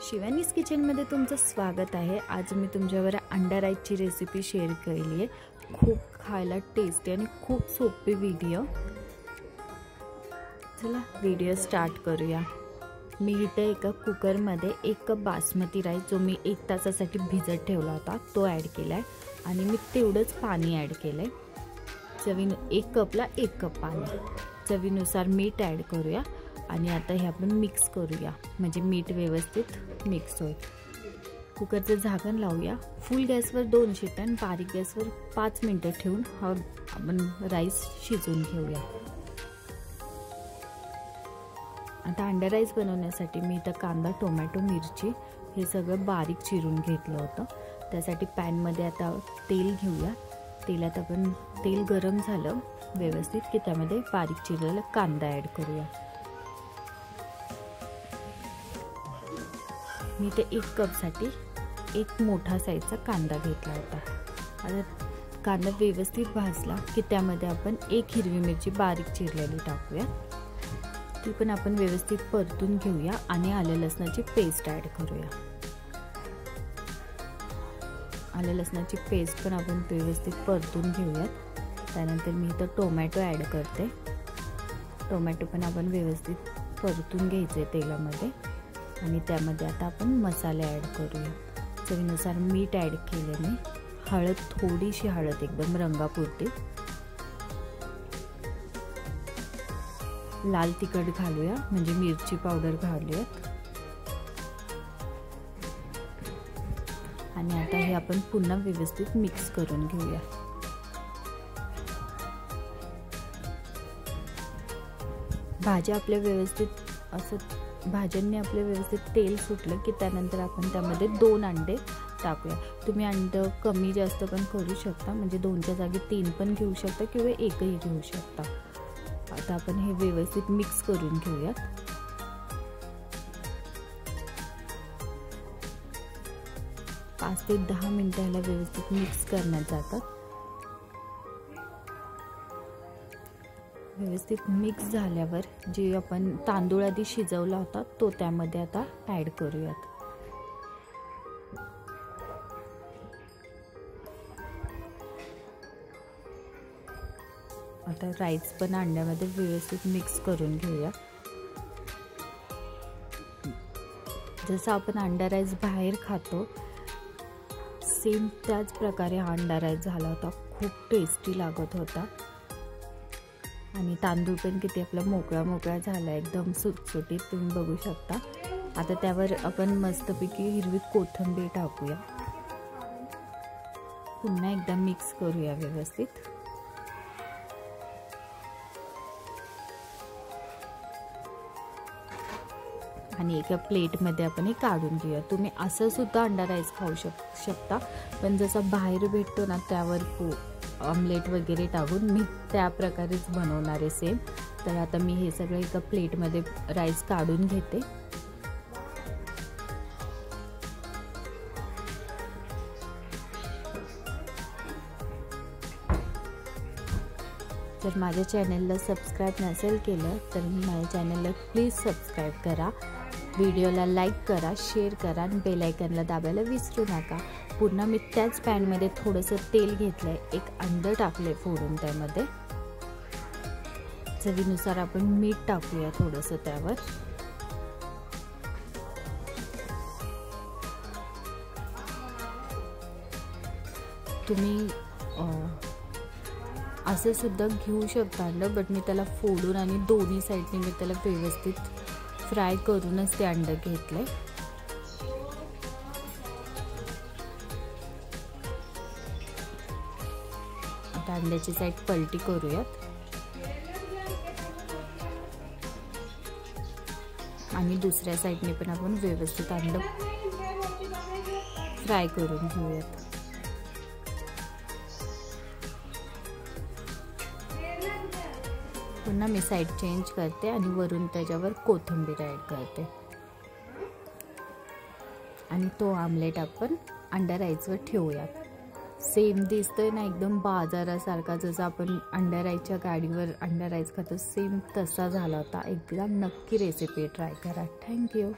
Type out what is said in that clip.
शिवानीज किचनमध्ये तुमचं स्वागत आहे। आज मी तुमच्यावर अंडा राईसची रेसिपी शेअर केली आहे। खूप खायला टेस्टी आणि खूप सोपी व्हिडिओ। चला व्हिडिओ स्टार्ट करूया। मी इथे एका कुकरमध्ये 1 कप बासमती राईस जो मी 1 तासासाठी भिजत ठेवला होता तो ॲड केलाय आणि मी तेवढंच पाणी ॲड केलंय। 1 कपला 1 कप पाणी। चवीनुसार मीठ ॲड करूया आणि आता हे आपण मिक्स करूया म्हणजे मीठ व्यवस्थित मिक्स होईल। कुकरचं झाकण लावूया। फुल गॅसवर 2 शिट्ट्या आणि बारीक गॅसवर 5 मिनिटं ठेवून आपण राईस शिजवून घेऊया। आता अंडा राईस बनवण्यासाठी मी इथं कांदा, टोमॅटो, मिरची हे सगळं बारीक चिरून घेतलं होतं। त्यासाठी पॅन मध्ये आता तेल घेऊया। तेलात आपण तेल गरम झालं व्यवस्थित की त्यामध्ये बारीक चिरलेला कांदा ॲड करूया। मी ते 1 कपसाठी 1 मोठा साईजचा कांदा घेतला होता। आता कांदा व्यवस्थित भाजला की त्यामध्ये आपण 1 हिरवी मिरची बारीक चिरलेली टाकूया। ती पण आपण व्यवस्थित परतून घेऊया आणि आलं लसणाची पेस्ट ॲड करूया। आलं लसणाची पेस्ट पण आपण व्यवस्थित परतून घेऊया। त्यानंतर मी इथं टोमॅटो ॲड करते। टोमॅटो पण आपण व्यवस्थित परतून घ्यायचे तेलामध्ये आणि त्यामध्ये आता आपण मसाले ॲड करूया। चवीनुसार मीठ ॲड केले मी। हळद, थोडीशी हळद एकदम रंगापुरती। लाल तिखट घालूया म्हणजे मिरची पावडर घालूया आणि आता हे आपण पुन्हा व्यवस्थित मिक्स करून घेऊया। भाज्या आपल्या व्यवस्थित असं भाज्यांनी आपले व्यवस्थित तेल सुटलं की त्यानंतर आपण त्यामध्ये 2 अंडे टाकूया। तुम्ही अंडे कमी जास्त पण करू शकता म्हणजे 2च्या जागी 3 पण घेऊ शकता किंवा 1ही घेऊ शकता। आता आपण हे व्यवस्थित मिक्स करून घेऊया। 5 ते 10 मिनिटं ह्याला व्यवस्थित मिक्स करण्यात जातात। व्यवस्थित मिक्स झाल्यावर जे आपण तांदूळ आधी शिजवला होता तो त्यामध्ये आता ॲड करूयात। आता राईस पण अंड्यामध्ये व्यवस्थित मिक्स करून घेऊया। जसं आपण अंडा राईस बाहेर खातो सेम त्याच प्रकारे हा अंडा राईस झाला होता। खूप टेस्टी लागत होता आणि तांदूळ पण किती आपला मोकळा मोकळा झाला एकदम सुटसुटीत तुम्ही बघू शकता। आता त्यावर आपण मस्तपैकी हिरवी कोथिंबीर टाकूया। पुन्हा एकदा मिक्स करूया व्यवस्थित आणि एका प्लेटमध्ये आपण हे काढून घेऊया। तुम्ही असं सुद्धा अंडा राईस खाऊ शकता पण जसा बाहेर भेटतो ना त्यावर ऑमलेट वगैरे टाकून मी त्या प्रकारेच बनवणार आहे सेम। तर आता मी हे सगळं एका प्लेटमध्ये राईस काढून घेते। जर माझ्या चॅनलला सबस्क्राईब नसेल केलं तर माझ्या चॅनलला प्लीज सबस्क्राईब करा। व्हिडिओला लाईक करा, शेअर करा आणि बेल आयकॉनला दाबायला विसरू नका। पुन्हा मी त्याच पॅनमध्ये थोडंसं तेल घेतलंय, 1 अंडं टाकलंय फोडून त्यामध्ये। चवीनुसार आपण मीठ टाकूया थोडंसं त्यावर। तुम्ही असं सुद्धा घेऊ शकता अंडं बट मी त्याला फोडून आणि दोन्ही साईडने मी त्याला व्यवस्थित फ्राय करूनच ते अंडं घेतलंय। आता अंड्याची साईड पलटी करूयात आणि दुसऱ्या साईडने पण आपण व्यवस्थित अंडं फ्राय करून घेऊयात। पुन्हा मी साईड चेंज करते आणि वरून त्याच्यावर कोथिंबीर ॲड करते आणि तो आमलेट आपण अंडा राईसवर ठेवूयात। सेम दिसतोय ना एकदम बाजारासारखा जसं आपण अंडा राईसच्या गाडीवर अंडा राईस खातो सेम तसा झाला होता। एकदा नक्की रेसिपी ट्राय करा। थँक्यू।